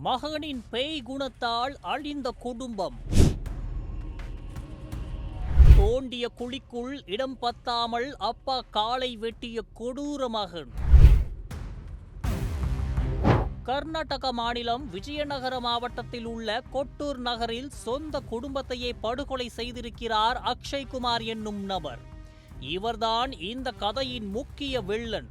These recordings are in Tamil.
மகனின் பேய் குணத்தால் அழிந்த குடும்பம். தோண்டிய குழிக்குள் இடம் பத்தாமல் அப்பா காலை வெட்டிய கொடூர மகன். கர்நாடக மாநிலம் விஜயநகர மாவட்டத்தில் உள்ள கொட்டூர் நகரில் சொந்த குடும்பத்தையே படுகொலை செய்திருக்கிறார் அக்ஷய்குமார் என்னும் நபர். இவர்தான் இந்த கதையின் முக்கிய வில்லன்.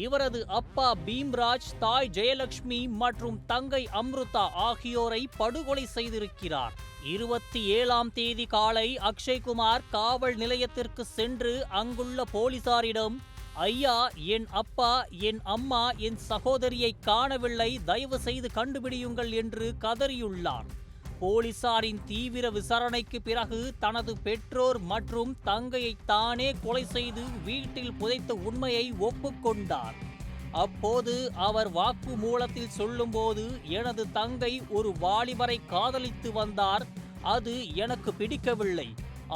இவரது அப்பா பீம்ராஜ், தாய் ஜெயலட்சுமி மற்றும் தங்கை அம்ருதா ஆகியோரை படுகொலை செய்திருக்கிறார். 27ஆம் தேதி காலை அக்ஷய்குமார் காவல் நிலையத்திற்கு சென்று அங்குள்ள போலீசாரிடம், ஐயா, என் அப்பா, என் அம்மா, என் சகோதரியை காணவில்லை, தயவு செய்து கண்டுபிடியுங்கள் என்று கதறியுள்ளார். போலீசாரின் தீவிர விசாரணைக்கு பிறகு தனது பெற்றோர் மற்றும் தங்கையை தானே கொலை செய்து வீட்டில் புதைத்த உண்மையை ஒப்புக்கொண்டார். அப்போது அவர் வாக்குமூலத்தில் சொல்லும்போது, எனது தங்கை ஒரு வாலிபரை காதலித்து வந்தார், அது எனக்கு பிடிக்கவில்லை.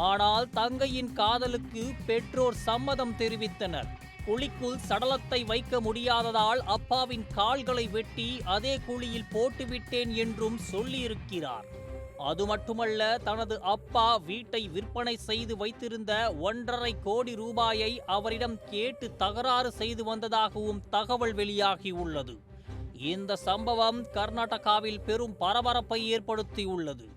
ஆனால் தங்கையின் காதலுக்கு பெற்றோர் சம்மதம் தெரிவித்தனர். குழிக்குள் சடலத்தை வைக்க முடியாததால் அப்பாவின் கால்களை வெட்டி அதே குழியில் போட்டுவிட்டேன் என்றும் சொல்லியிருக்கிறார். அது மட்டுமல்ல, தனது அப்பா வீட்டை விற்பனை செய்து வைத்திருந்த 1.5 கோடி ரூபாயை அவரிடம் கேட்டு தகராறு செய்து வந்ததாகவும் தகவல் வெளியாகியுள்ளது. இந்த சம்பவம் கர்நாடகாவில் பெரும் பரபரப்பை ஏற்படுத்தியுள்ளது.